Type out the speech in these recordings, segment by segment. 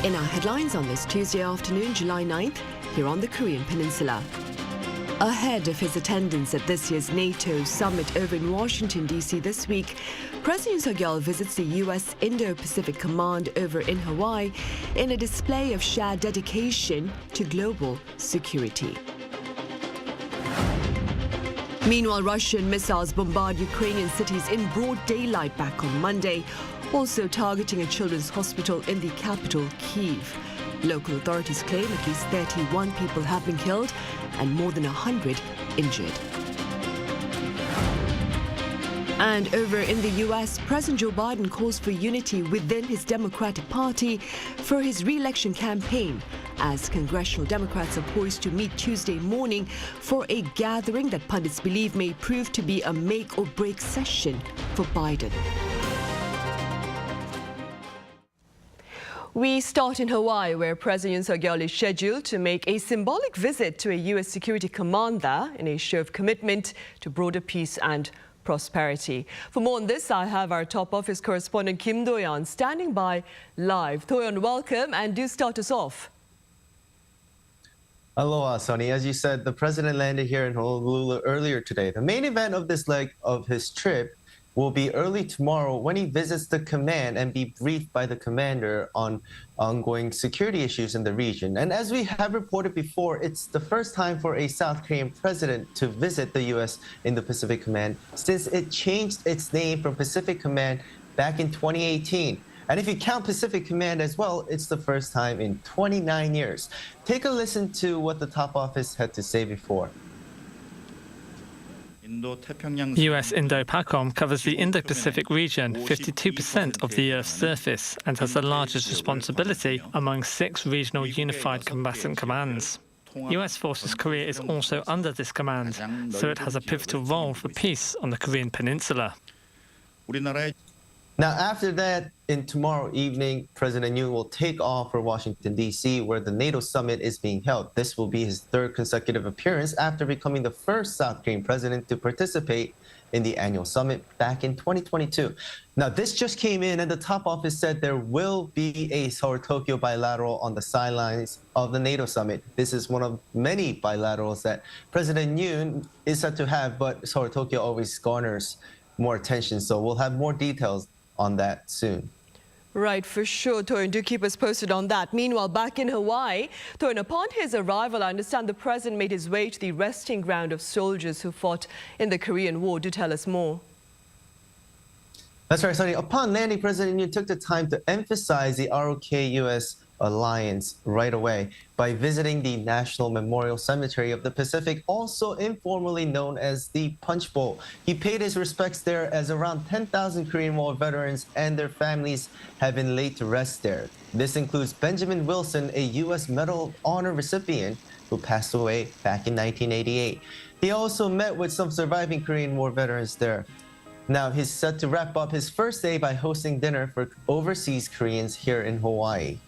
In our headlines on this Tuesday afternoon, July 9th, here on the Korean Peninsula. Ahead of his attendance at this year's NATO summit over in Washington, D.C. this week, President Yoon visits the U.S. Indo-Pacific Command over in Hawaii in a display of shared dedication to global security. Meanwhile, Russian missiles bombard Ukrainian cities in broad daylight back on Monday, also targeting a children's hospital in the capital, Kyiv. Local authorities claim at least 31 people have been killed and more than 100 injured. And over in the U.S., President Joe Biden calls for unity within his Democratic Party for his re-election campaign, as congressional Democrats are poised to meet Tuesday morning for a gathering that pundits believe may prove to be a make-or-break session for Biden. We start in Hawaii, where President Yoon is scheduled to make a symbolic visit to a U.S. security commander in a show of commitment to broader peace and prosperity. For more on this, I have our top office correspondent Kim Do-yeon standing by live. Do-yeon, welcome, and do start us off. Aloha, Sonny. As you said, the president landed here in Honolulu earlier today. The main event of this leg of his trip will be early tomorrow when he visits the command and be briefed by the commander on ongoing security issues in the region. And as we have reported before, it's the first time for a South Korean president to visit the U.S. Indo-Pacific Command since it changed its name from Pacific Command back in 2018. And if you count Pacific Command as well, it's the first time in 29 years. Take a listen to what the top office had to say before. US INDOPACOM covers the Indo-Pacific region, 52% of the Earth's surface, and has the largest responsibility among 6 regional unified combatant commands. US Forces Korea is also under this command, so it has a pivotal role for peace on the Korean Peninsula. Now, after that, tomorrow evening, President Yoon will take off for Washington, D.C., where the NATO summit is being held. This will be his 3rd consecutive appearance after becoming the first South Korean president to participate in the annual summit back in 2022. Now, this just came in, and the top office said there will be a Seoul-Tokyo bilateral on the sidelines of the NATO summit. This is one of many bilaterals that President Yoon is said to have, but Seoul-Tokyo always garners more attention, so we'll have more details on that soon. Right, for sure, Toyin. Do keep us posted on that. Meanwhile, back in Hawaii, Toyin, upon his arrival, I understand the president made his way to the resting ground of soldiers who fought in the Korean War. Do tell us more. That's right, Sonny. Upon landing, President Yoon took the time to emphasize the ROK-U.S. alliance right away by visiting the National Memorial Cemetery of the Pacific, also informally known as the Punchbowl. He paid his respects there as around 10,000 Korean War veterans and their families have been laid to rest there. This includes Benjamin Wilson, a U.S. Medal of Honor recipient who passed away back in 1988. He also met with some surviving Korean War veterans there. Now, he's set to wrap up his first day by hosting dinner for overseas Koreans here in Hawaii.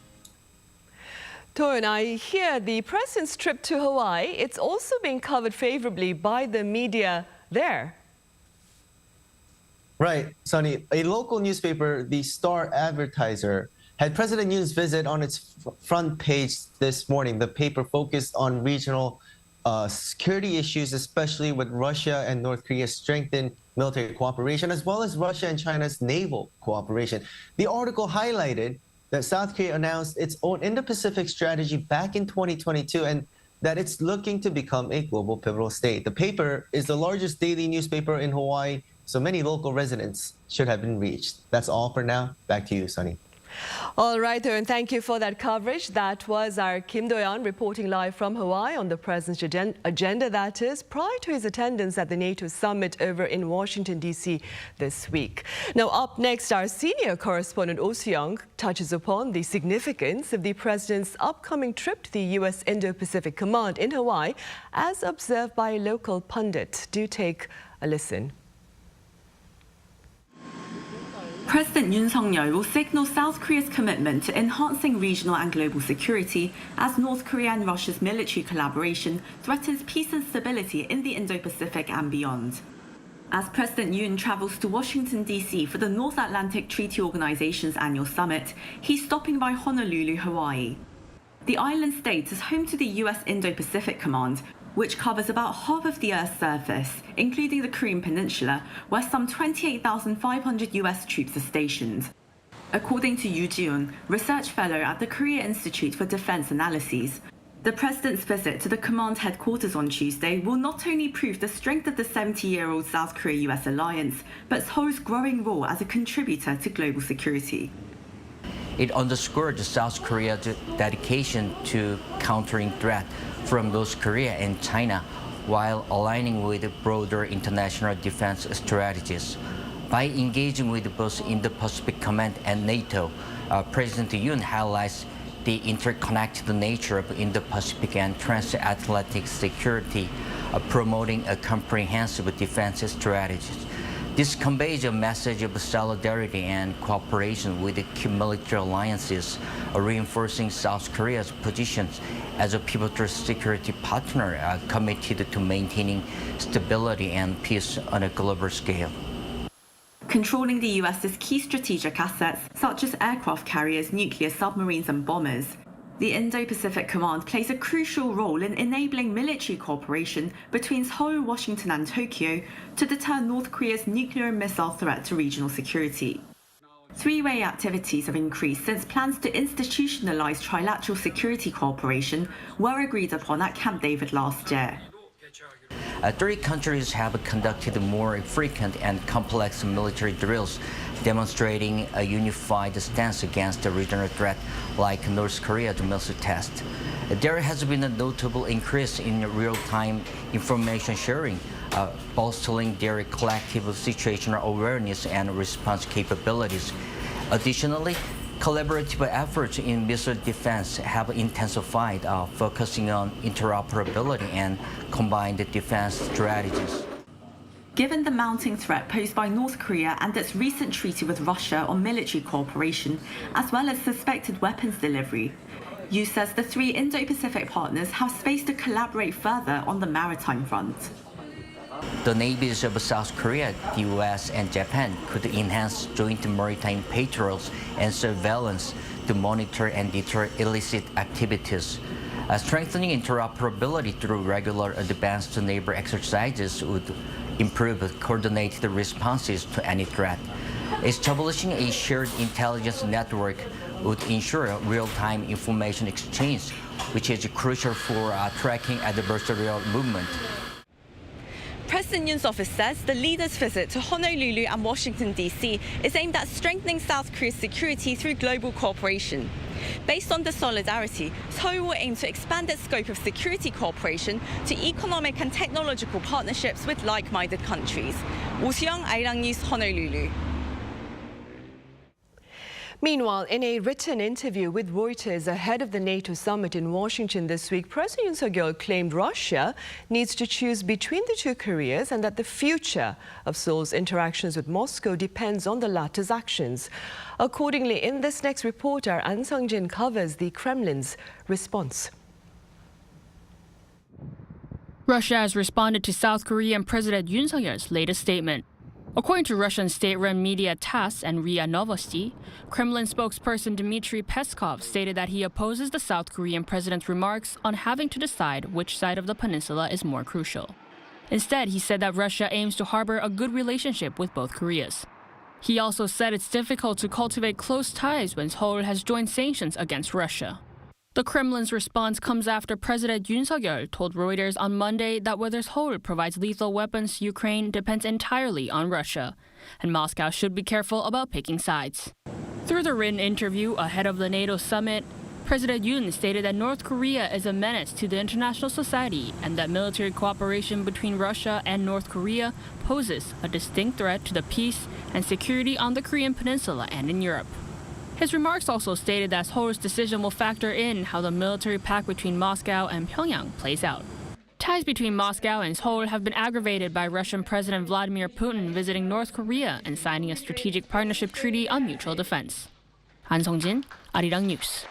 Toyin, I hear the president's trip to Hawaii, it's also being covered favorably by the media there. Right, Sonny. A local newspaper, the Star Advertiser, had President Yoon's visit on its front page this morning. The paper focused on regional security issues, especially with Russia and North Korea's strengthened military cooperation, as well as Russia and China's naval cooperation. The article highlighted that South Korea announced its own Indo-Pacific strategy back in 2022 and that it's looking to become a global pivotal state. The paper is the largest daily newspaper in Hawaii, so many local residents should have been reached. That's all for now. Back to you, Sonny. All right, and thank you for that coverage. That was our Kim Do-yeon reporting live from Hawaii on the president's agenda, that is, prior to his attendance at the NATO summit over in Washington, D.C. this week. Now, up next, our senior correspondent Oh Seong touches upon the significance of the president's upcoming trip to the U.S. Indo-Pacific Command in Hawaii, as observed by a local pundit. Do take a listen. President Yoon will signal South Korea's commitment to enhancing regional and global security as North Korea and Russia's military collaboration threatens peace and stability in the Indo-Pacific and beyond. As President Yoon travels to Washington, D.C. for the North Atlantic Treaty Organization's annual summit, he's stopping by Honolulu, Hawaii. The island state is home to the U.S. Indo-Pacific Command, which covers about half of the Earth's surface, including the Korean Peninsula, where some 28,500 U.S. troops are stationed. According to Yoo Ji-un, research fellow at the Korea Institute for Defense Analyses, the president's visit to the command headquarters on Tuesday will not only prove the strength of the 70-year-old South Korea-US alliance, but Seoul's growing role as a contributor to global security. It underscored South Korea's dedication to countering threats from North Korea and China while aligning with broader international defense strategies. By engaging with both Indo-Pacific Command and NATO, President Yoon highlights the interconnected nature of Indo-Pacific and transatlantic security, promoting a comprehensive defense strategy. This conveys a message of solidarity and cooperation with the key military alliances, reinforcing South Korea's position as a pivotal security partner committed to maintaining stability and peace on a global scale. Controlling the US's key strategic assets, such as aircraft carriers, nuclear submarines and bombers, the Indo-Pacific Command plays a crucial role in enabling military cooperation between Seoul, Washington and Tokyo to deter North Korea's nuclear and missile threat to regional security. Three-way activities have increased since plans to institutionalize trilateral security cooperation were agreed upon at Camp David last year. 3 countries have conducted more frequent and complex military drills, demonstrating a unified stance against a regional threat like North Korea's missile test. There has been a notable increase in real-time information sharing, bolstering their collective situational awareness and response capabilities. Additionally, collaborative efforts in missile defense have intensified, focusing on interoperability and combined defense strategies. Given the mounting threat posed by North Korea and its recent treaty with Russia on military cooperation, as well as suspected weapons delivery, Yoo says the 3 Indo-Pacific partners have space to collaborate further on the maritime front. The navies of South Korea, the U.S. and Japan could enhance joint maritime patrols and surveillance to monitor and deter illicit activities. Strengthening interoperability through regular advanced neighbor exercises would improve coordinated responses to any threat. Establishing a shared intelligence network would ensure real-time information exchange, which is crucial for tracking adversarial movement. President Yoon's office says the leaders' visit to Honolulu and Washington, D.C. is aimed at strengthening South Korea's security through global cooperation. Based on the solidarity, Seoul will aim to expand its scope of security cooperation to economic and technological partnerships with like-minded countries. Oh Soo-young, Arirang News, Honolulu. Meanwhile, in a written interview with Reuters ahead of the NATO summit in Washington this week, President Yoon Suk-yeol claimed Russia needs to choose between the 2 Koreas and that the future of Seoul's interactions with Moscow depends on the latter's actions. Accordingly, in this next report, our An Sung-jin covers the Kremlin's response. Russia has responded to South Korean President Yoon Suk-yeol's latest statement. According to Russian state-run media TASS and RIA Novosti, Kremlin spokesperson Dmitry Peskov stated that he opposes the South Korean president's remarks on having to decide which side of the peninsula is more crucial. Instead, he said that Russia aims to harbor a good relationship with both Koreas. He also said it's difficult to cultivate close ties when Seoul has joined sanctions against Russia. The Kremlin's response comes after President Yoon Suk-yeol told Reuters on Monday that whether Seoul provides lethal weapons to Ukraine depends entirely on Russia, and Moscow should be careful about picking sides. Through the written interview ahead of the NATO summit, President Yoon stated that North Korea is a menace to the international society and that military cooperation between Russia and North Korea poses a distinct threat to the peace and security on the Korean Peninsula and in Europe. His remarks also stated that Seoul's decision will factor in how the military pact between Moscow and Pyongyang plays out. Ties between Moscow and Seoul have been aggravated by Russian President Vladimir Putin visiting North Korea and signing a strategic partnership treaty on mutual defense. An Sung-jin, Arirang News.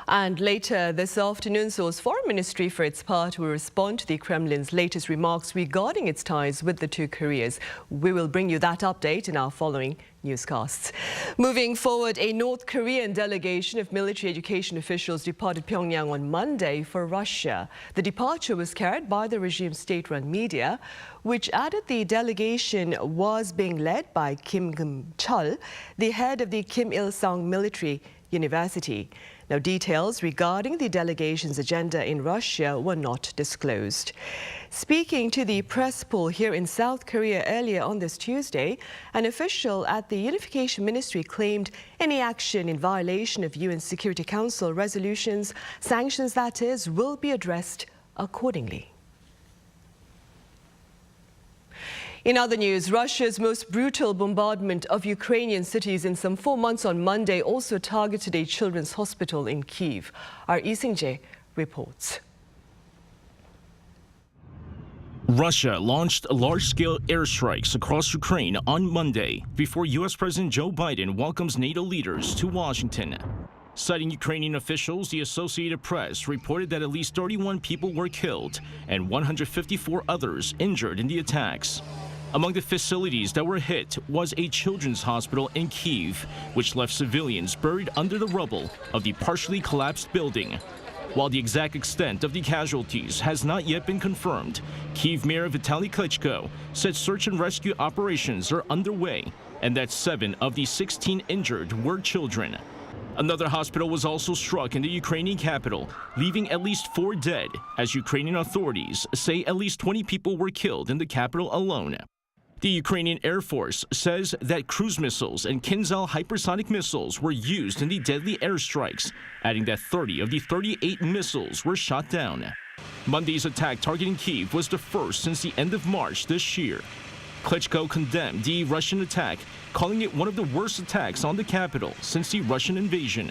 And later this afternoon, Seoul's foreign ministry, for its part, will respond to the Kremlin's latest remarks regarding its ties with the two Koreas. We will bring you that update in our following newscasts. Moving forward, a North Korean delegation of military education officials departed Pyongyang on Monday for Russia. The departure was carried by the regime's state-run media, which added the delegation was being led by Kim Kim-chul, the head of the Kim Il-sung Military University. Now, details regarding the delegation's agenda in Russia were not disclosed. Speaking to the press pool here in South Korea earlier on this Tuesday, an official at the Unification Ministry claimed any action in violation of UN Security Council resolutions, sanctions that is, will be addressed accordingly. In other news, Russia's most brutal bombardment of Ukrainian cities in some 4 months on Monday also targeted a children's hospital in Kyiv. Our Lee Seung-jae reports. Russia launched large-scale airstrikes across Ukraine on Monday before U.S. President Joe Biden welcomes NATO leaders to Washington. Citing Ukrainian officials, the Associated Press reported that at least 31 people were killed and 154 others injured in the attacks. Among the facilities that were hit was a children's hospital in Kyiv, which left civilians buried under the rubble of the partially collapsed building. While the exact extent of the casualties has not yet been confirmed, Kyiv Mayor Vitaly Klitschko said search and rescue operations are underway and that 7 of the 16 injured were children. Another hospital was also struck in the Ukrainian capital, leaving at least 4 dead, as Ukrainian authorities say at least 20 people were killed in the capital alone. The Ukrainian Air Force says that cruise missiles and Kinzhal hypersonic missiles were used in the deadly airstrikes, adding that 30 of the 38 missiles were shot down. Monday's attack targeting Kyiv was the first since the end of March this year. Klitschko condemned the Russian attack, calling it one of the worst attacks on the capital since the Russian invasion.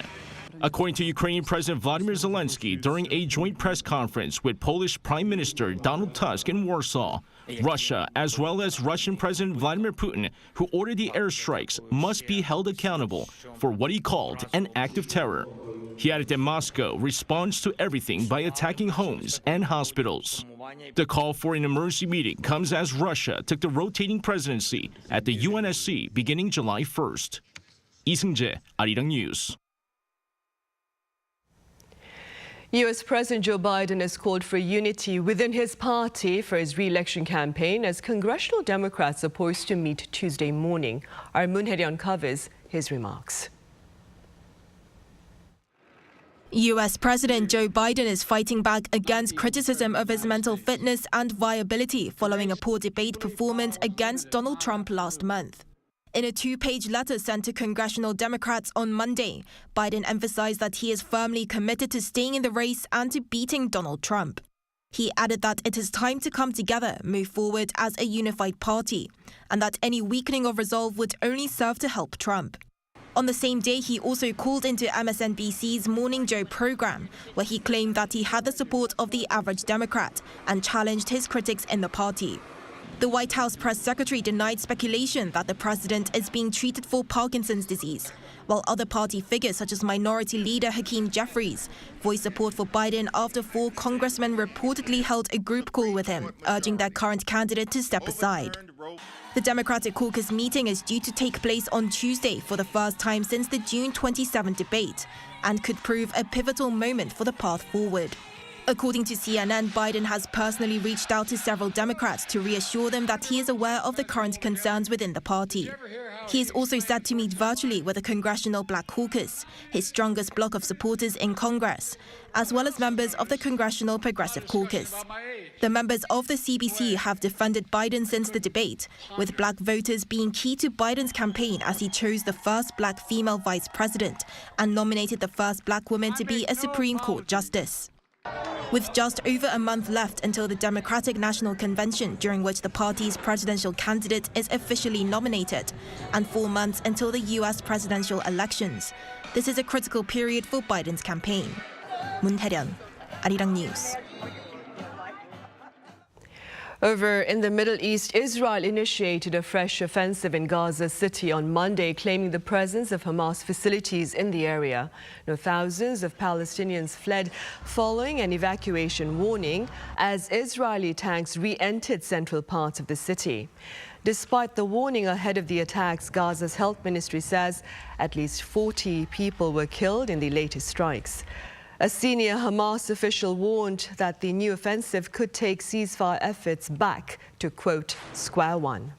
According to Ukrainian President Vladimir Zelensky during a joint press conference with Polish Prime Minister Donald Tusk in Warsaw, Russia, as well as Russian President Vladimir Putin, who ordered the airstrikes, must be held accountable for what he called an act of terror. He added that Moscow responds to everything by attacking homes and hospitals. The call for an emergency meeting comes as Russia took the rotating presidency at the UNSC beginning July 1st. Lee Seung-jae, Arirang News. U.S. President Joe Biden has called for unity within his party for his re-election campaign as congressional Democrats are poised to meet Tuesday morning. Our Moon Hye-ryun covers his remarks. U.S. President Joe Biden is fighting back against criticism of his mental fitness and viability following a poor debate performance against Donald Trump last month. In a 2-page letter sent to congressional Democrats on Monday, Biden emphasized that he is firmly committed to staying in the race and to beating Donald Trump. He added that it is time to come together, move forward as a unified party, and that any weakening of resolve would only serve to help Trump. On the same day, he also called into MSNBC's Morning Joe program, where he claimed that he had the support of the average Democrat and challenged his critics in the party. The White House press secretary denied speculation that the president is being treated for Parkinson's disease, while other party figures such as Minority Leader Hakeem Jeffries voiced support for Biden after 4 congressmen reportedly held a group call with him, urging their current candidate to step aside. The Democratic caucus meeting is due to take place on Tuesday for the first time since the June 27 debate and could prove a pivotal moment for the path forward. According to CNN, Biden has personally reached out to several Democrats to reassure them that he is aware of the current concerns within the party. He is also set to meet virtually with the Congressional Black Caucus, his strongest bloc of supporters in Congress, as well as members of the Congressional Progressive Caucus. The members of the CBC have defended Biden since the debate, with black voters being key to Biden's campaign as he chose the first black female vice president and nominated the first black woman to be a Supreme Court justice. With just over a month left until the Democratic National Convention, during which the party's presidential candidate is officially nominated, and 4 months until the U.S. presidential elections, this is a critical period for Biden's campaign. Moon Hye-ryun, Arirang News. Over in the Middle East, Israel initiated a fresh offensive in Gaza City on Monday, claiming the presence of Hamas facilities in the area. Now, thousands of Palestinians fled following an evacuation warning as Israeli tanks re-entered central parts of the city. Despite the warning ahead of the attacks, Gaza's health ministry says at least 40 people were killed in the latest strikes. A senior Hamas official warned that the new offensive could take ceasefire efforts back to, quote, square one.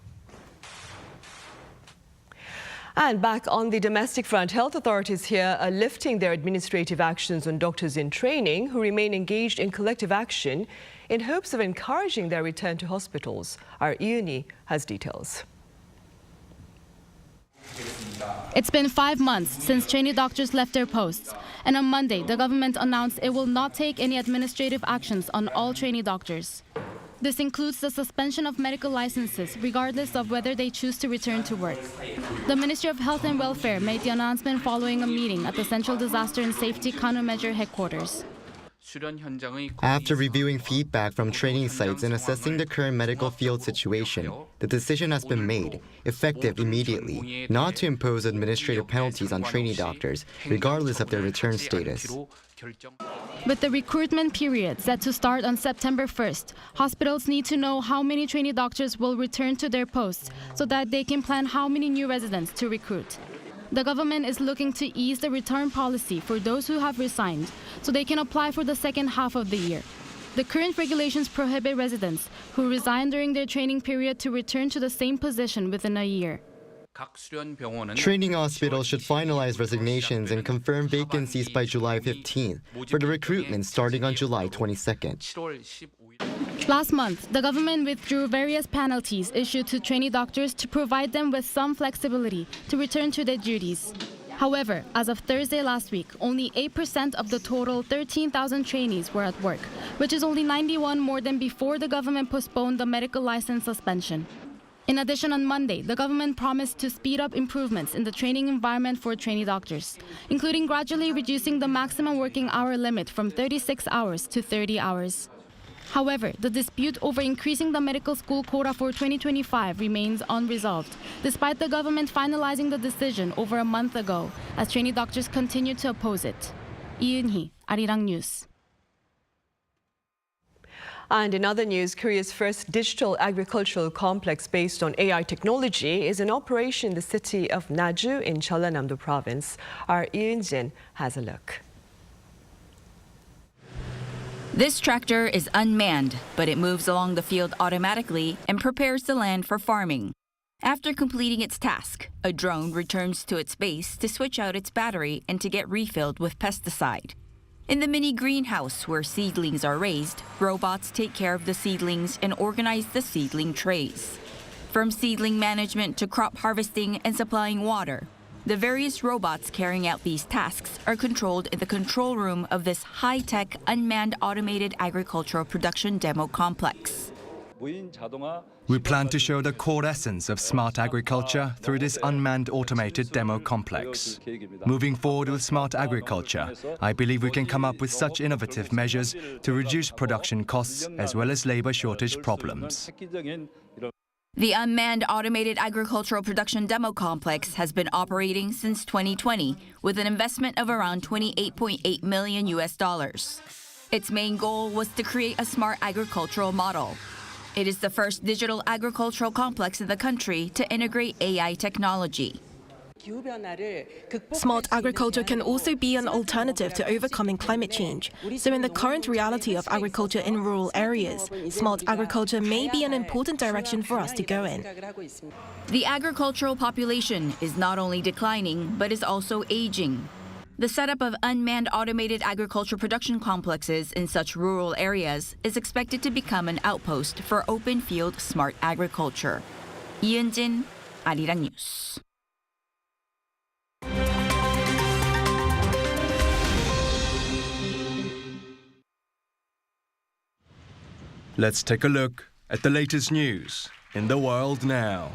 And back on the domestic front, health authorities here are lifting their administrative actions on doctors in training who remain engaged in collective action in hopes of encouraging their return to hospitals. Our Iuni has details. It's been 5 months since trainee doctors left their posts, and on Monday, the government announced it will not take any administrative actions on all trainee doctors. This includes the suspension of medical licenses, regardless of whether they choose to return to work. The Ministry of Health and Welfare made the announcement following a meeting at the Central Disaster and Safety Countermeasure headquarters. After reviewing feedback from training sites and assessing the current medical field situation, the decision has been made, effective immediately, not to impose administrative penalties on trainee doctors, regardless of their return status. With the recruitment period set to start on September 1st, hospitals need to know how many trainee doctors will return to their posts so that they can plan how many new residents to recruit. The government is looking to ease the return policy for those who have resigned, so they can apply for the second half of the year. The current regulations prohibit residents who resign during their training period to return to the same position within a year. Training hospitals should finalize resignations and confirm vacancies by July 15th for the recruitment starting on July 22nd. Last month, the government withdrew various penalties issued to trainee doctors to provide them with some flexibility to return to their duties. However, as of Thursday last week, only 8% of the total 13,000 trainees were at work, which is only 91 more than before the government postponed the medical license suspension. In addition, on Monday, the government promised to speed up improvements in the training environment for trainee doctors, including gradually reducing the maximum working hour limit from 36 hours to 30 hours. However, the dispute over increasing the medical school quota for 2025 remains unresolved, despite the government finalizing the decision over a month ago, as trainee doctors continue to oppose it. 이은희, Arirang News. And in other news, Korea's first digital agricultural complex based on AI technology is in operation in the city of Naju in Jeollanam-do province. Our Yoon has a look. This tractor is unmanned, but it moves along the field automatically and prepares the land for farming. After completing its task, a drone returns to its base to switch out its battery and to get refilled with pesticide. In the mini greenhouse where seedlings are raised, robots take care of the seedlings and organize the seedling trays. From seedling management to crop harvesting and supplying water, the various robots carrying out these tasks are controlled in the control room of this high-tech, unmanned automated agricultural production demo complex. We plan to show the core essence of smart agriculture through this unmanned automated demo complex. Moving forward with smart agriculture, I believe we can come up with such innovative measures to reduce production costs as well as labor shortage problems. The unmanned automated agricultural production demo complex has been operating since 2020 with an investment of around $28.8 million. Its main goal was to create a smart agricultural model. It is the first digital agricultural complex in the country to integrate AI technology. Smart agriculture can also be an alternative to overcoming climate change. So in the current reality of agriculture in rural areas, smart agriculture may be an important direction for us to go in. The agricultural population is not only declining, but is also aging. The setup of unmanned automated agriculture production complexes in such rural areas is expected to become an outpost for open field smart agriculture. 이은진, Arirang News. Let's take a look at the latest news in the world now.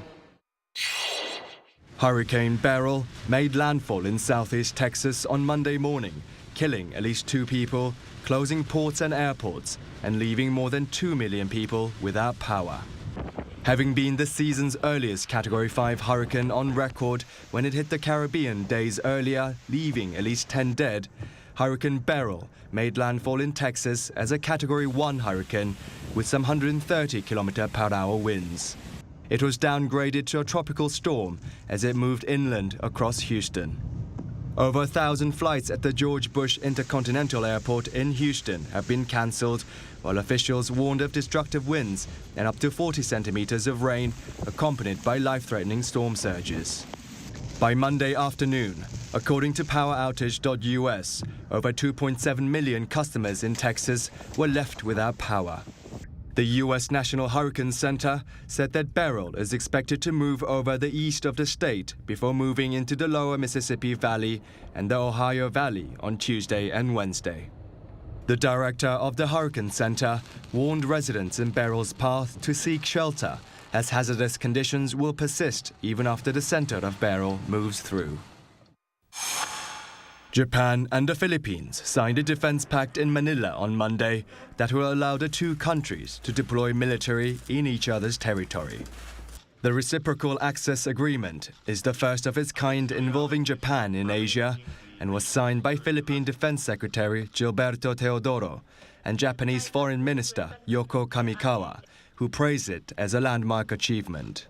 Hurricane Beryl made landfall in southeast Texas on Monday morning, killing at least 2 people, closing ports and airports, and leaving more than 2 million people without power. Having been the season's earliest Category 5 hurricane on record when it hit the Caribbean days earlier, leaving at least 10 dead, Hurricane Beryl made landfall in Texas as a Category 1 hurricane with some 130 km/h winds. It was downgraded to a tropical storm as it moved inland across Houston. Over 1,000 flights at the George Bush Intercontinental Airport in Houston have been cancelled, while officials warned of destructive winds and up to 40 centimeters of rain, accompanied by life-threatening storm surges. By Monday afternoon, according to PowerOutage.US, over 2.7 million customers in Texas were left without power. The U.S. National Hurricane Center said that Beryl is expected to move over the east of the state before moving into the lower Mississippi Valley and the Ohio Valley on Tuesday and Wednesday. The director of the Hurricane Center warned residents in Beryl's path to seek shelter, as hazardous conditions will persist even after the center of Beryl moves through. Japan and the Philippines signed a defense pact in Manila on Monday that will allow the 2 countries to deploy military in each other's territory. The Reciprocal Access Agreement is the first of its kind involving Japan in Asia and was signed by Philippine Defense Secretary Gilberto Teodoro and Japanese Foreign Minister Yoko Kamikawa, who praised it as a landmark achievement.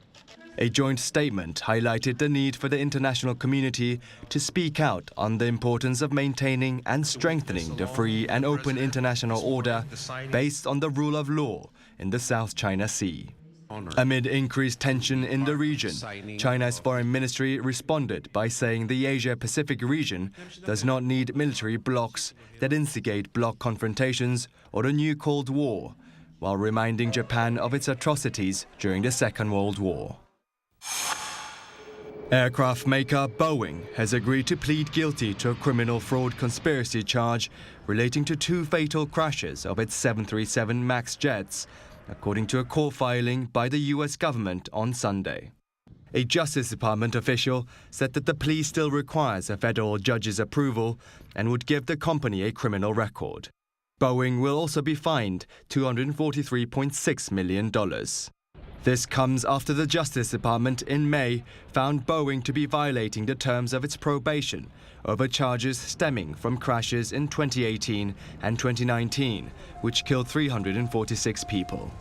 A joint statement highlighted the need for the international community to speak out on the importance of maintaining and strengthening the free and open international order based on the rule of law in the South China Sea. Amid increased tension in the region, China's foreign ministry responded by saying the Asia-Pacific region does not need military blocs that instigate bloc confrontations or a new Cold War, while reminding Japan of its atrocities during the Second World War. Aircraft maker Boeing has agreed to plead guilty to a criminal fraud conspiracy charge relating to 2 fatal crashes of its 737 MAX jets, according to a court filing by the U.S. government on Sunday. A Justice Department official said that the plea still requires a federal judge's approval and would give the company a criminal record. Boeing will also be fined $243.6 million. This comes after the Justice Department in May found Boeing to be violating the terms of its probation over charges stemming from crashes in 2018 and 2019, which killed 346 people.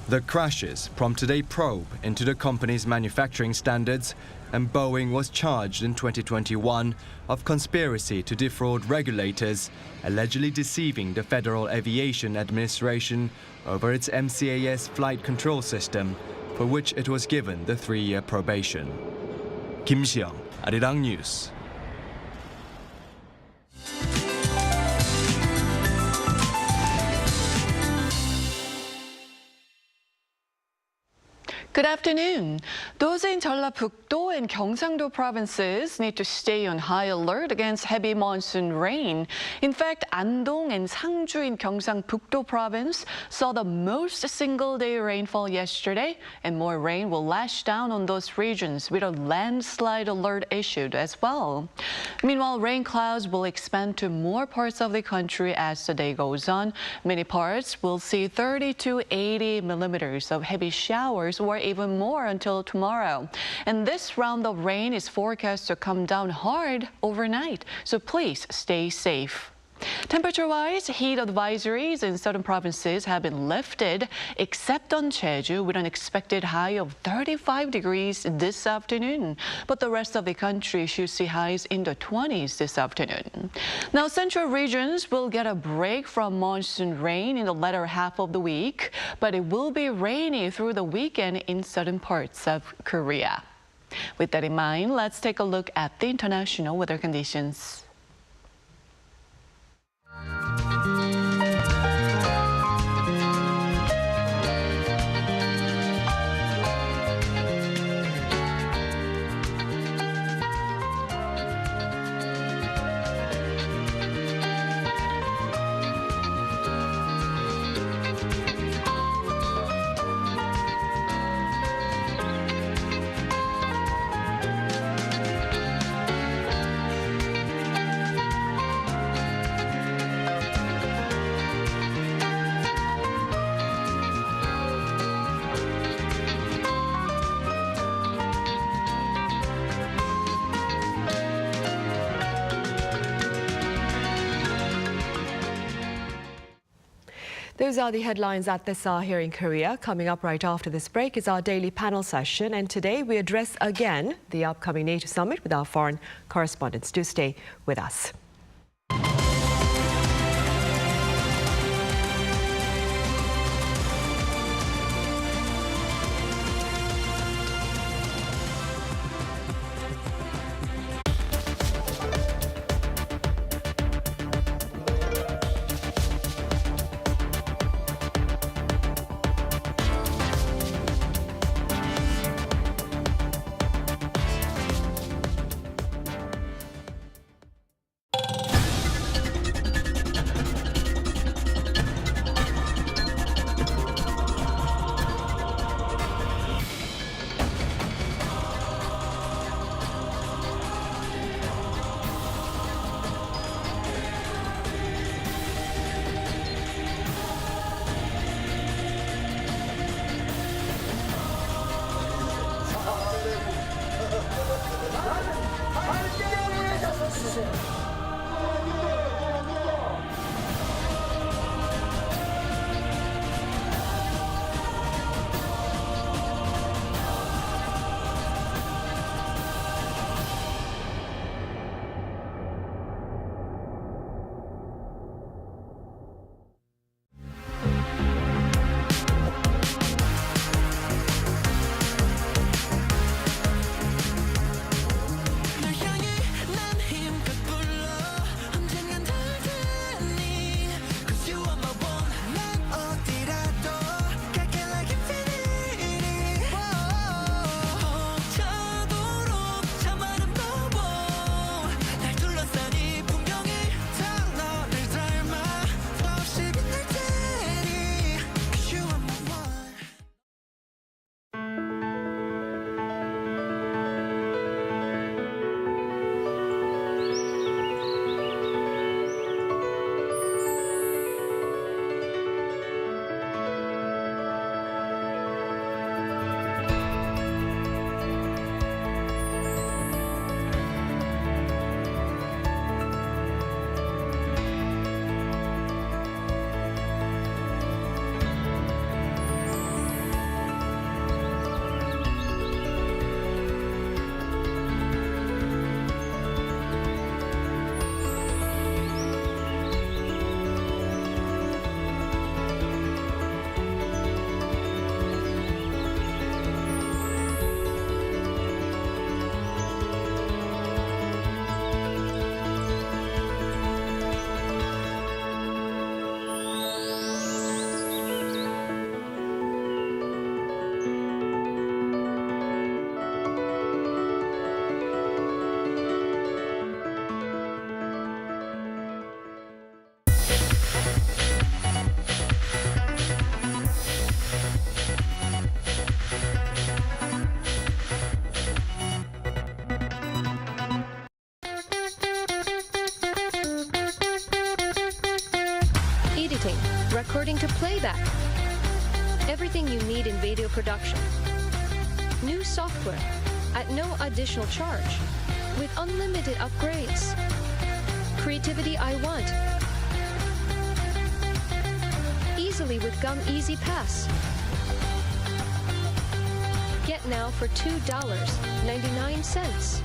The crashes prompted a probe into the company's manufacturing standards, and Boeing was charged in 2021 of conspiracy to defraud regulators, allegedly deceiving the Federal Aviation Administration over its MCAS flight control system, for which it was given the 3-year probation. Kim Seong, Arirang News. Good afternoon. Those in Jeollabuk-do and Gyeongsang-do provinces need to stay on high alert against heavy monsoon rain. In fact, Andong and Sangju in Gyeongsang-Buk-do province saw the most single-day rainfall yesterday, and more rain will lash down on those regions with a landslide alert issued as well. Meanwhile, rain clouds will expand to more parts of the country as the day goes on. Many parts will see 30 to 80 millimeters of heavy showers or even more until tomorrow. And this round of rain is forecast to come down hard overnight, so please stay safe. Temperature-wise, heat advisories in southern provinces have been lifted, except on Jeju, with an expected high of 35 degrees this afternoon. But the rest of the country should see highs in the 20s this afternoon. Now, central regions will get a break from monsoon rain in the latter half of the week, but it will be rainy through the weekend in southern parts of Korea. With that in mind, let's take a look at the international weather conditions. Those are the headlines at this hour here in Korea. Coming up right after this break is our daily panel session. And today we address again the upcoming NATO summit with our foreign correspondents. Do stay with us. Recording to playback. Everything you need in video production. New software at no additional charge with unlimited upgrades. Creativity I want. Easily with Gum Easy Pass. Get now for $2.99.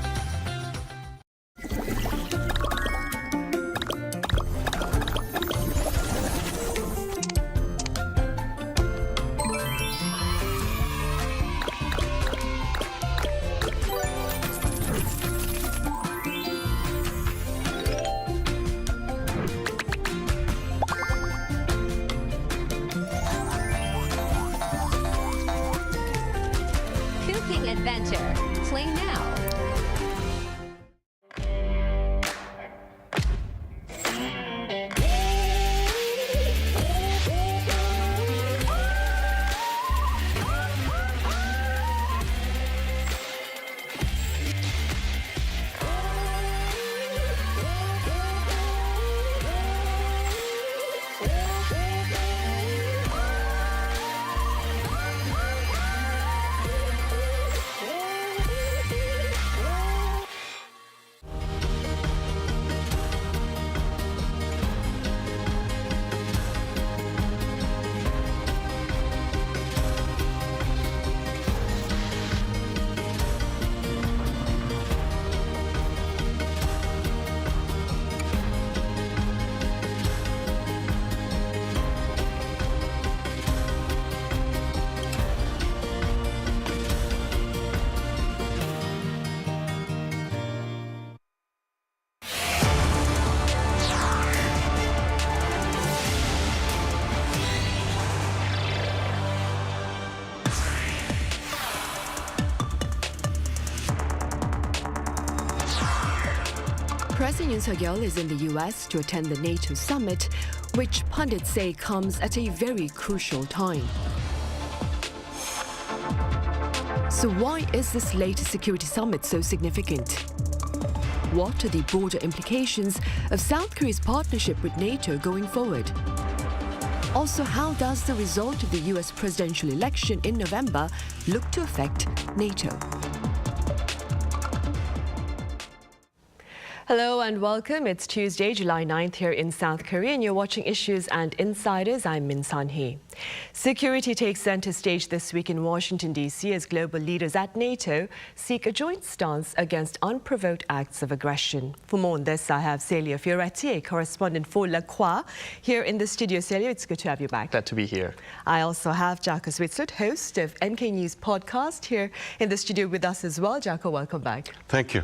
Adventure. Play now. President Yoon is in the U.S. to attend the NATO summit, which pundits say comes at a very crucial time. So why is this latest security summit so significant? What are the broader implications of South Korea's partnership with NATO going forward? Also, how does the result of the U.S. presidential election in November look to affect NATO? Hello and welcome. It's Tuesday, July 9th here in South Korea, and you're watching Issues and Insiders. I'm Min San-hee. Security takes center stage this week in Washington, D.C. as global leaders at NATO seek a joint stance against unprovoked acts of aggression. For more on this, I have Celia Fioretti, a correspondent for ROK-U.S, here in the studio. Celia, it's good to have you back. Glad to be here. I also have Jaco Zwitsloot, host of NK News podcast, here in the studio with us as well. Jaco, welcome back. Thank you.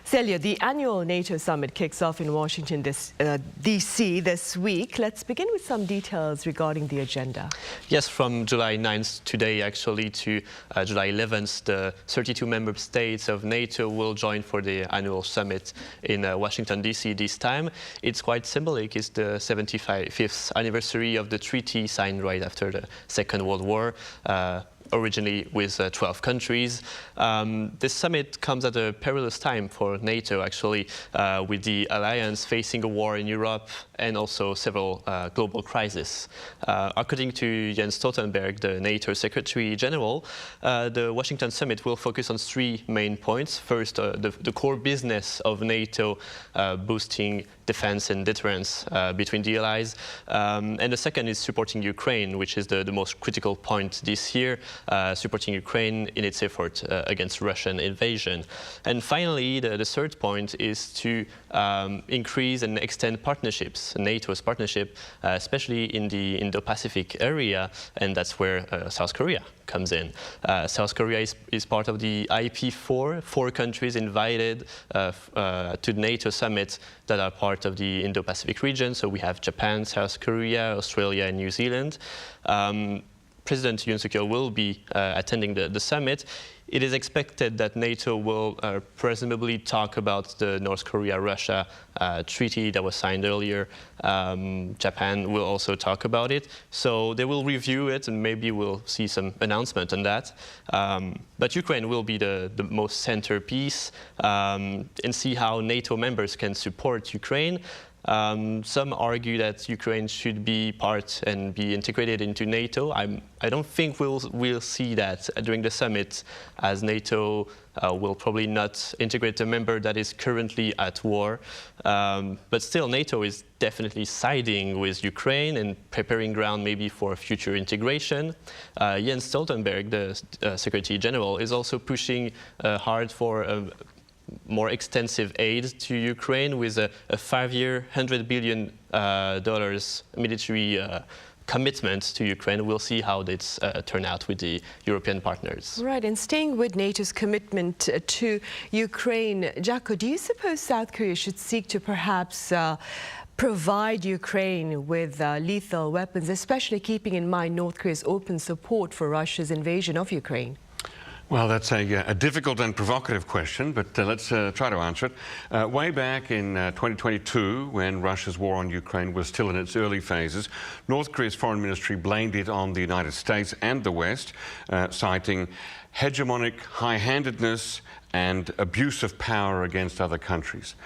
Celia, the annual NATO summit kicks off in Washington, D.C. this week. Let's begin with some details regarding the agenda. Yes, from July 9th today, actually, to July 11th, the 32 member states of NATO will join for the annual summit in Washington, D.C. this time. It's quite symbolic. It's the 75th anniversary of the treaty signed right after the Second World War. Originally with 12 countries. This summit comes at a perilous time for NATO, actually, with the alliance facing a war in Europe and also several global crises. According to Jens Stoltenberg, the NATO Secretary General, the Washington summit will focus on three main points. First, the core business of NATO, boosting defense and deterrence between the allies. And the second is supporting Ukraine, which is the most critical point this year, supporting Ukraine in its effort against Russian invasion. And finally, the third point is to increase and extend partnerships, NATO's partnership, especially in the Indo-Pacific area, and that's where South Korea comes in. South Korea is part of the IP4, four countries invited to the NATO summit that are part of the Indo-Pacific region. So we have Japan, South Korea, Australia, and New Zealand. President Yoon will be attending the summit. It is expected that NATO will presumably talk about the North Korea-Russia treaty that was signed earlier. Japan will also talk about it. So they will review it, and maybe we'll see some announcement on that. But Ukraine will be the most centerpiece, and see how NATO members can support Ukraine. Some argue that Ukraine should be part and be integrated into NATO. I don't think we'll see that during the summit, as NATO will probably not integrate a member that is currently at war. But still, NATO is definitely siding with Ukraine and preparing ground maybe for future integration. Jens Stoltenberg, the Secretary General, is also pushing hard for more extensive aid to Ukraine with a 5-year, $100 billion military commitment to Ukraine. We'll see how this turn out with the European partners. Right, and staying with NATO's commitment to Ukraine, Jaco, do you suppose South Korea should seek to perhaps provide Ukraine with lethal weapons, especially keeping in mind North Korea's open support for Russia's invasion of Ukraine? Well, that's a difficult and provocative question, but let's try to answer it. Way back in 2022, when Russia's war on Ukraine was still in its early phases, North Korea's foreign ministry blamed it on the United States and the West, citing hegemonic high-handedness and abuse of power against other countries.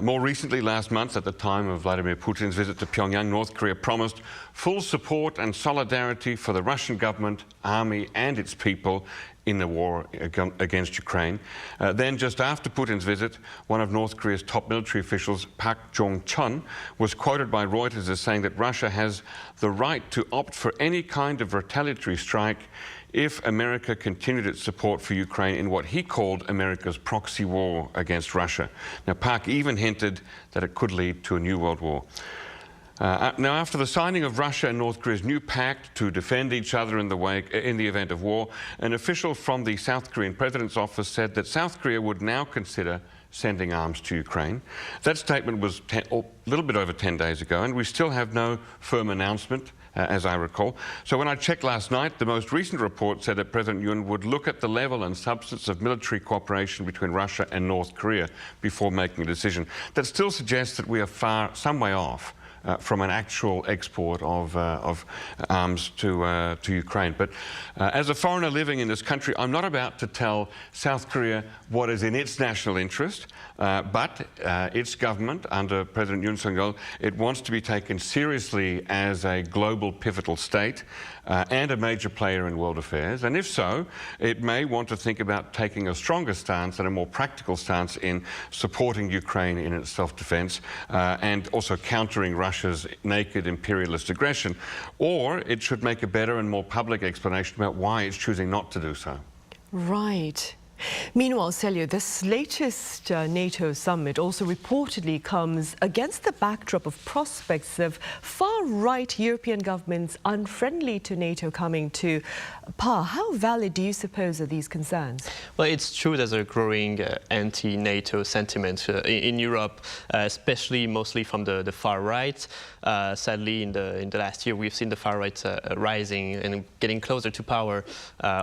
More recently, last month, at the time of Vladimir Putin's visit to Pyongyang, North Korea promised full support and solidarity for the Russian government, army and its people in the war against Ukraine. Then, just after Putin's visit, one of North Korea's top military officials, Park Jong-chun, was quoted by Reuters as saying that Russia has the right to opt for any kind of retaliatory strike if America continued its support for Ukraine in what he called America's proxy war against Russia. Now, Park even hinted that it could lead to a new world war. Now, after the signing of Russia and North Korea's new pact to defend each other in the event of war, an official from the South Korean president's office said that South Korea would now consider sending arms to Ukraine. That statement was a little bit over 10 days ago, and we still have no firm announcement as I recall. So when I checked last night, the most recent report said that President Yoon would look at the level and substance of military cooperation between Russia and North Korea before making a decision. That still suggests that we are some way off from an actual export of arms to Ukraine. But as a foreigner living in this country, I'm not about to tell South Korea what is in its national interest, but its government, under President Yoon Suk-yeol, it wants to be taken seriously as a global pivotal state and a major player in world affairs. And if so, it may want to think about taking a stronger stance and a more practical stance in supporting Ukraine in its self-defense and also countering Russia's naked imperialist aggression. Or it should make a better and more public explanation about why it's choosing not to do so. Right. Meanwhile, Celio, this latest NATO summit also reportedly comes against the backdrop of prospects of far-right European governments unfriendly to NATO coming to power. How valid do you suppose are these concerns? Well, it's true there's a growing anti-NATO sentiment in Europe, especially mostly from the far right. Sadly, in the last year, we've seen the far right rising and getting closer to power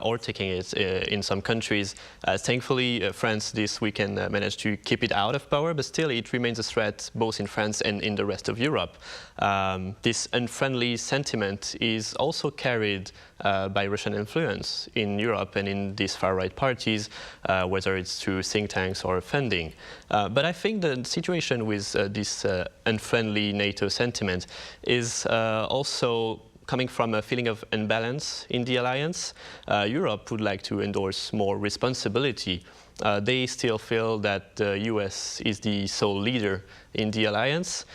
or taking it in some countries. Thankfully, France this weekend managed to keep it out of power, but still it remains a threat both in France and in the rest of Europe. This unfriendly sentiment is also carried by Russian influence in Europe and in these far-right parties, whether it's through think tanks or funding. But I think the situation with this unfriendly NATO sentiment is also coming from a feeling of imbalance in the alliance. Europe would like to endorse more responsibility. They still feel that the US is the sole leader in the alliance.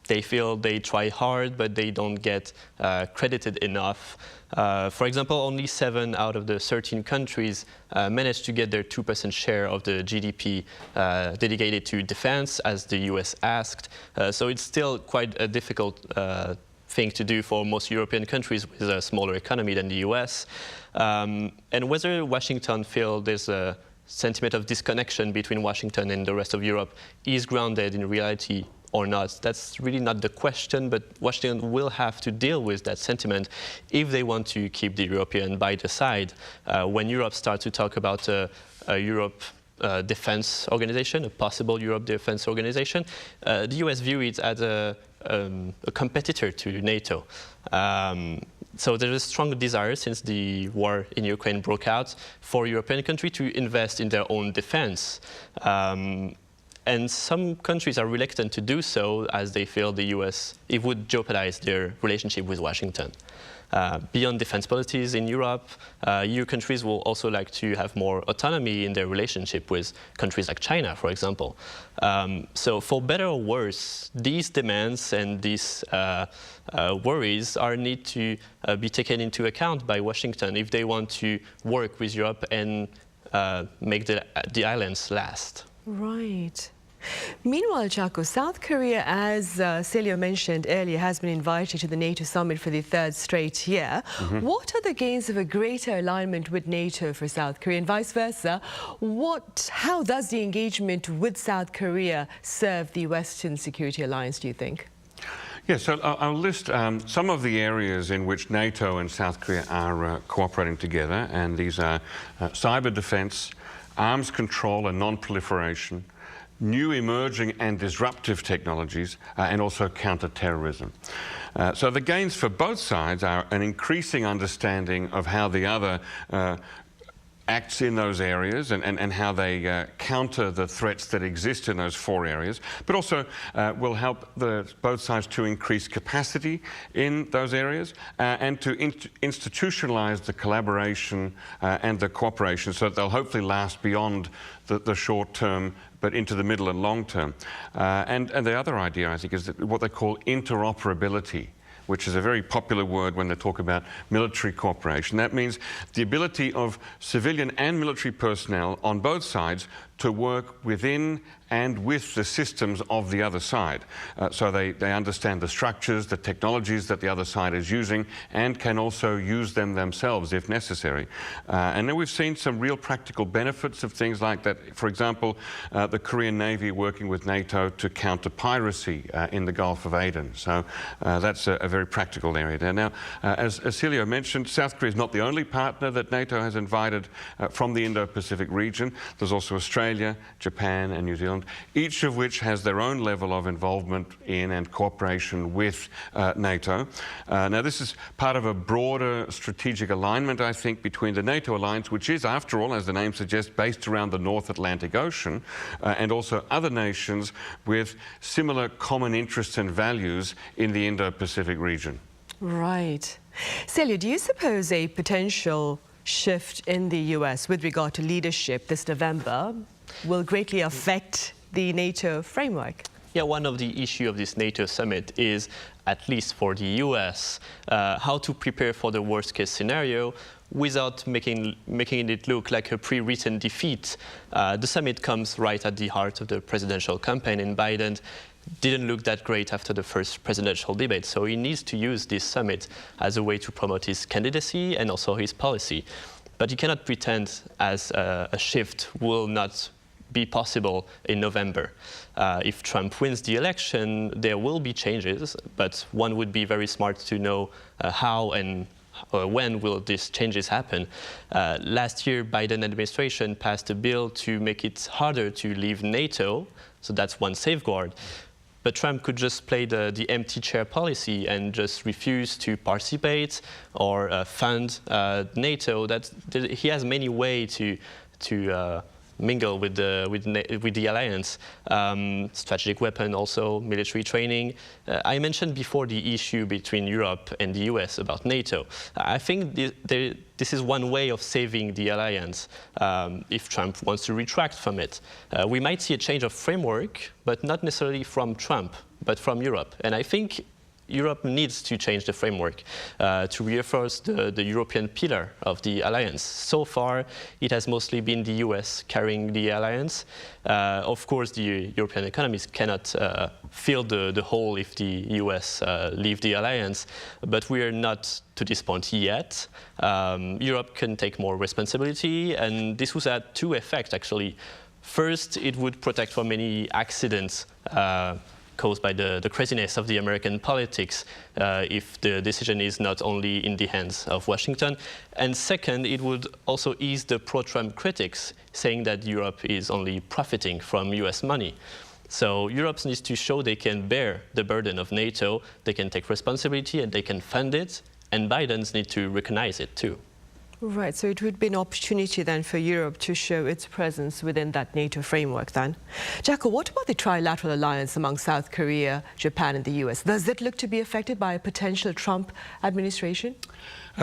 They feel they try hard, but they don't get credited enough. For example, only 7 out of the 13 countries managed to get their 2% share of the GDP dedicated to defense, as the US asked. So it's still quite a difficult thing to do for most European countries with a smaller economy than the US. And whether Washington feels there's a sentiment of disconnection between Washington and the rest of Europe is grounded in reality or not, that's really not the question, but Washington will have to deal with that sentiment if they want to keep the European by the side. When Europe starts to talk about a Europe defense organization, a possible Europe defense organization, the US view it as a competitor to NATO. So there is a strong desire since the war in Ukraine broke out for European countries to invest in their own defense. And some countries are reluctant to do so as they feel the US, it would jeopardize their relationship with Washington. Beyond defense policies in Europe, EU countries will also like to have more autonomy in their relationship with countries like China, for example. So for better or worse, these demands and these worries need to be taken into account by Washington if they want to work with Europe and make the alliance last. Right. Meanwhile, Chaco, South Korea, as Celio mentioned earlier, has been invited to the NATO summit for the 3rd straight year. What are the gains of a greater alignment with NATO for South Korea and vice versa? How does the engagement with South Korea serve the Western security alliance, do you think? Yes, so I'll list some of the areas in which NATO and South Korea are cooperating together, and these are cyber defense, arms control and non-proliferation, new emerging and disruptive technologies, and also counter-terrorism. So the gains for both sides are an increasing understanding of how the other acts in those areas and how they counter the threats that exist in those 4 areas, but also will help both sides to increase capacity in those areas and to institutionalize the collaboration and the cooperation so that they'll hopefully last beyond the short term but into the middle and long term. And the other idea, I think, is that what they call interoperability, which is a very popular word when they talk about military cooperation. That means the ability of civilian and military personnel on both sides to work within and with the systems of the other side. So they understand the structures, the technologies that the other side is using, and can also use them themselves if necessary. And then we've seen some real practical benefits of things like that. For example, the Korean Navy working with NATO to counter piracy in the Gulf of Aden. So that's a very practical area there. Now, as Celio mentioned, South Korea is not the only partner that NATO has invited from the Indo-Pacific region. There's also Australia, Japan, and New Zealand, each of which has their own level of involvement in and cooperation with NATO. Now, this is part of a broader strategic alignment, I think, between the NATO alliance, which is, after all, as the name suggests, based around the North Atlantic Ocean, and also other nations with similar common interests and values in the Indo-Pacific region. Right. Celia, do you suppose a potential shift in the US with regard to leadership this November will greatly affect the NATO framework? Yeah, one of the issues of this NATO summit is, at least for the US, how to prepare for the worst-case scenario without making it look like a pre-written defeat. The summit comes right at the heart of the presidential campaign, and Biden didn't look that great after the first presidential debate. So he needs to use this summit as a way to promote his candidacy and also his policy. But he cannot pretend as a shift will not be possible in November. If Trump wins the election, there will be changes, but one would be very smart to know how and when will these changes happen. Last year, Biden administration passed a bill to make it harder to leave NATO, so that's one safeguard. But Trump could just play the empty chair policy and just refuse to participate or fund NATO. He has many ways to mingle with the alliance. Strategic weapon, also military training. I mentioned before the issue between Europe and the US about NATO. I think this is one way of saving the alliance if Trump wants to retract from it. We might see a change of framework, but not necessarily from Trump, but from Europe. And I think Europe needs to change the framework to reinforce the European pillar of the alliance. So far, it has mostly been the US carrying the alliance. Of course, the European economies cannot fill the hole if the US leave the alliance, but we are not to this point yet. Europe can take more responsibility, and this would have two effects, actually. First, it would protect from any accidents caused by the craziness of the American politics if the decision is not only in the hands of Washington. And second, it would also ease the pro-Trump critics, saying that Europe is only profiting from US money. So Europe needs to show they can bear the burden of NATO, they can take responsibility and they can fund it, and Biden's need to recognize it too. Right, so it would be an opportunity then for Europe to show its presence within that NATO framework then. Jacko, what about the trilateral alliance among South Korea, Japan and the US? Does it look to be affected by a potential Trump administration?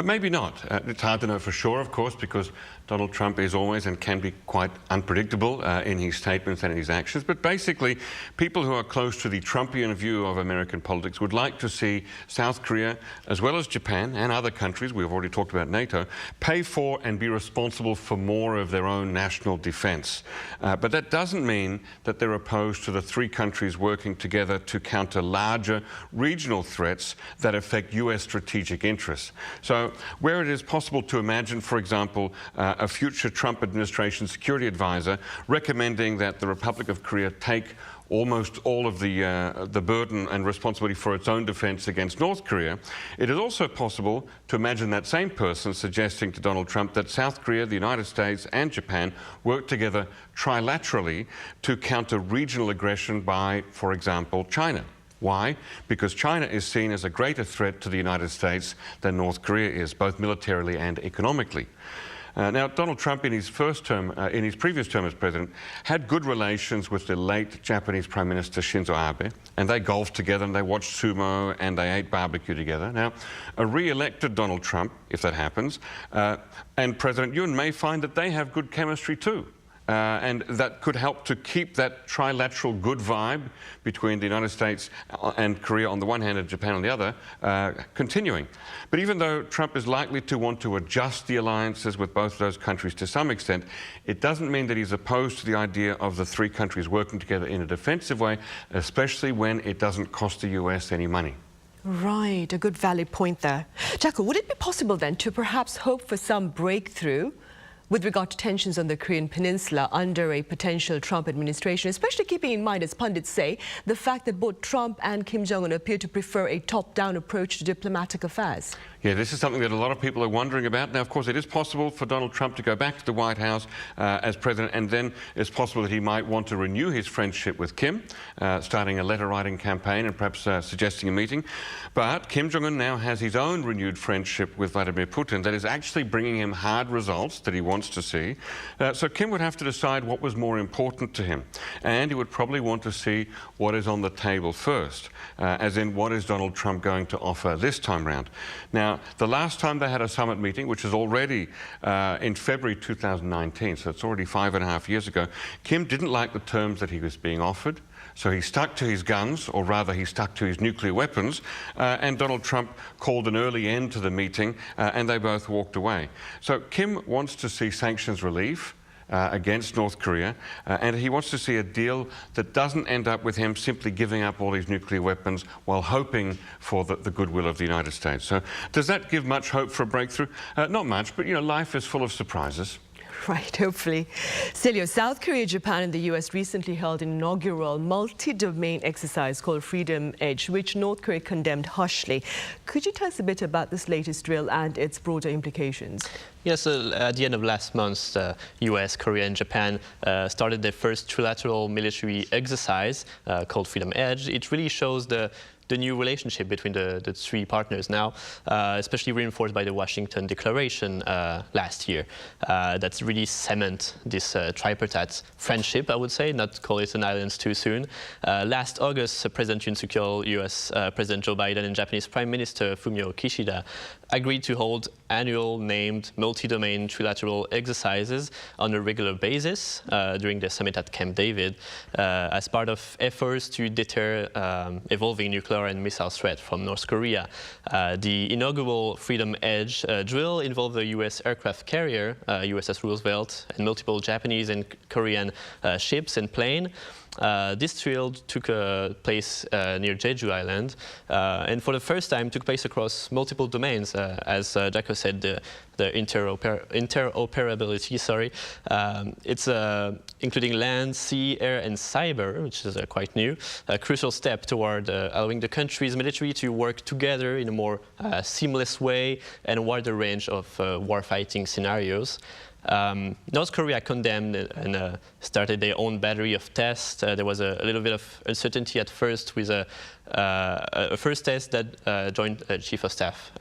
Maybe not. It's hard to know for sure, of course, because Donald Trump is always and can be quite unpredictable in his statements and in his actions. But basically, people who are close to the Trumpian view of American politics would like to see South Korea, as well as Japan and other countries, we've already talked about NATO, pay for and be responsible for more of their own national defense. But that doesn't mean that they're opposed to the three countries working together to counter larger regional threats that affect US strategic interests. So where it is possible to imagine, for example, a future Trump administration security advisor recommending that the Republic of Korea take almost all of the burden and responsibility for its own defense against North Korea, it is also possible to imagine that same person suggesting to Donald Trump that South Korea, the United States and Japan work together trilaterally to counter regional aggression by, for example, China. Why? Because China is seen as a greater threat to the United States than North Korea is, both militarily and economically. Now, Donald Trump, in his previous term as president, had good relations with the late Japanese Prime Minister Shinzo Abe, and they golfed together, and they watched sumo, and they ate barbecue together. Now, a re-elected Donald Trump, if that happens, and President Yoon may find that they have good chemistry too. and that could help to keep that trilateral good vibe between the United States and Korea on the one hand and Japan on the other continuing. But even though Trump is likely to want to adjust the alliances with both of those countries to some extent, it doesn't mean that he's opposed to the idea of the three countries working together in a defensive way, especially when it doesn't cost the US any money. Right, a good valid point there. Jacko, would it be possible then to perhaps hope for some breakthrough with regard to tensions on the Korean peninsula under a potential Trump administration, especially keeping in mind, as pundits say, the fact that both Trump and Kim Jong-un appear to prefer a top-down approach to diplomatic affairs? Yeah, this is something that a lot of people are wondering about. Now, of course, it is possible for Donald Trump to go back to the White House as president, and then it's possible that he might want to renew his friendship with Kim, starting a letter-writing campaign and perhaps suggesting a meeting. But Kim Jong-un now has his own renewed friendship with Vladimir Putin that is actually bringing him hard results that he wants to see. So Kim would have to decide what was more important to him. And he would probably want to see what is on the table first, as in what is Donald Trump going to offer this time round. Now, the last time they had a summit meeting, which is already in February 2019, so it's already 5.5 years ago, Kim didn't like the terms that he was being offered. So he stuck to his guns, or rather he stuck to his nuclear weapons, and Donald Trump called an early end to the meeting, and they both walked away. So Kim wants to see sanctions relief against North Korea, and he wants to see a deal that doesn't end up with him simply giving up all his nuclear weapons while hoping for the goodwill of the United States. So does that give much hope for a breakthrough? Not much, but, you know, life is full of surprises. Right, hopefully. Celio, South Korea, Japan and the US recently held an inaugural multi-domain exercise called Freedom Edge, which North Korea condemned harshly. Could you tell us a bit about this latest drill and its broader implications? Yes, at the end of last month, the US, Korea and Japan started their first trilateral military exercise called Freedom Edge. It really shows the new relationship between the three partners now, especially reinforced by the Washington Declaration last year. That's really cement this tripartite friendship, I would say, not call it an alliance too soon. Last August, President Yoon secured US President Joe Biden and Japanese Prime Minister Fumio Kishida agreed to hold annual named multi-domain trilateral exercises on a regular basis during the summit at Camp David as part of efforts to deter evolving nuclear and missile threat from North Korea. The inaugural Freedom Edge drill involved the U.S. aircraft carrier, USS Roosevelt, and multiple Japanese and Korean ships and planes. This drill took place near Jeju Island and for the first time took place across multiple domains. As Jacko said, the interoperability, it's including land, sea, air and cyber, which is quite new, a crucial step toward allowing the country's military to work together in a more seamless way and a wider range of warfighting scenarios. North Korea condemned and started their own battery of tests. There was a little bit of uncertainty at first with a first test that Joint Chief of Staff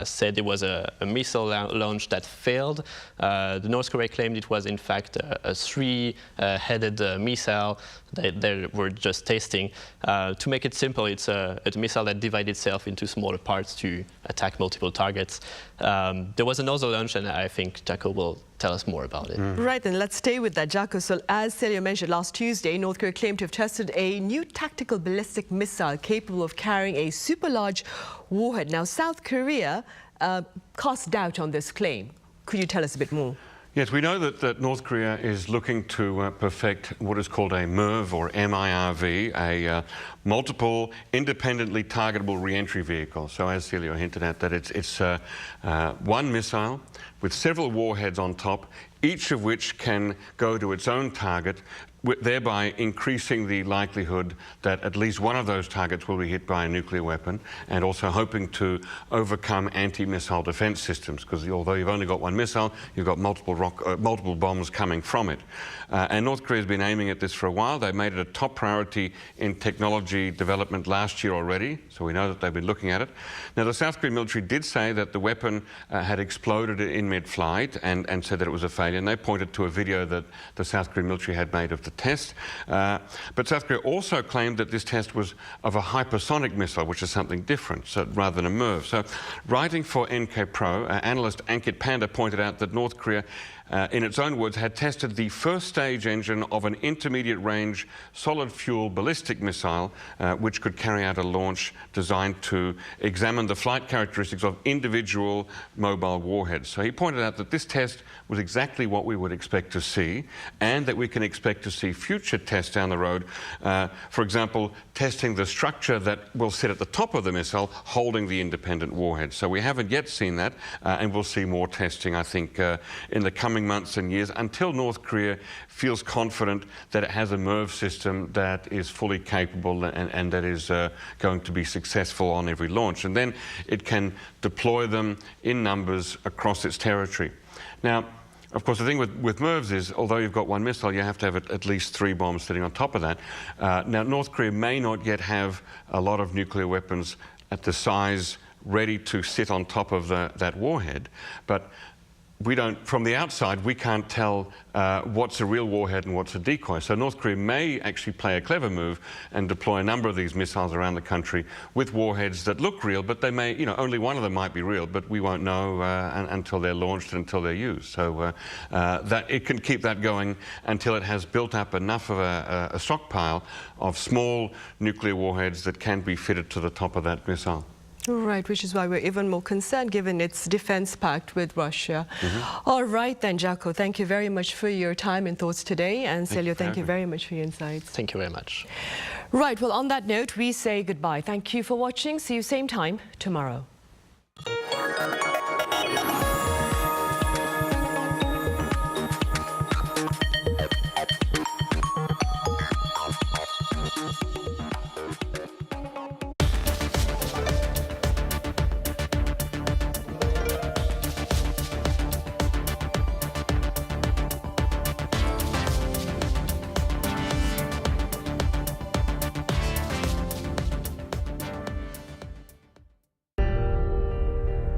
said it was a missile launch that failed. The North Korea claimed it was in fact a three-headed missile that they were just testing. To make it simple, it's a missile that divided itself into smaller parts to attack multiple targets. There was another launch, and I think Jacko will tell us more about it. Right, then let's stay with that, Jacko. So as Celio mentioned, last Tuesday, North Korea claimed to have tested a new tactical ballistic missile capable of carrying a super large warhead. Now, South Korea cast doubt on this claim. Could you tell us a bit more? Yes, we know that North Korea is looking to perfect what is called a MIRV, or MIRV, a multiple independently targetable re-entry vehicle. So as Celio hinted at, that it's one missile with several warheads on top, each of which can go to its own target, thereby increasing the likelihood that at least one of those targets will be hit by a nuclear weapon, and also hoping to overcome anti-missile defense systems, because although you've only got one missile, you've got multiple bombs coming from it. And North Korea has been aiming at this for a while. They made it a top priority in technology development last year already, so we know that they've been looking at it. Now, the South Korean military did say that the weapon had exploded in mid-flight and said that it was a failure, and they pointed to a video that the South Korean military had made of the test. But South Korea also claimed that this test was of a hypersonic missile, which is something different, so rather than a MIRV. So, writing for NK Pro, analyst Ankit Panda pointed out that North Korea in its own words, had tested the first stage engine of an intermediate-range solid-fuel ballistic missile, which could carry out a launch designed to examine the flight characteristics of individual mobile warheads. So he pointed out that this test was exactly what we would expect to see, and that we can expect to see future tests down the road. For example, testing the structure that will sit at the top of the missile holding the independent warhead. So we haven't yet seen that, and we'll see more testing, I think, in the coming months and years, until North Korea feels confident that it has a MIRV system that is fully capable and that is going to be successful on every launch. And then it can deploy them in numbers across its territory. Now, of course, the thing with MIRVs is, although you've got one missile, you have to have at least 3 bombs sitting on top of that. Now, North Korea may not yet have a lot of nuclear weapons at the size ready to sit on top of that warhead, but we don't, from the outside, we can't tell what's a real warhead and what's a decoy. So North Korea may actually play a clever move and deploy a number of these missiles around the country with warheads that look real, but they may, only one of them might be real, but we won't know until they're launched and until they're used. So that it can keep that going until it has built up enough of a stockpile of small nuclear warheads that can be fitted to the top of that missile. Right, which is why we're even more concerned given its defense pact with Russia. All right then, Jaco, thank you very much for your time and thoughts today. And Celio, thank you very much for your insights. Thank you very much. Right, well, on that note, we say goodbye. Thank you for watching. See you same time tomorrow.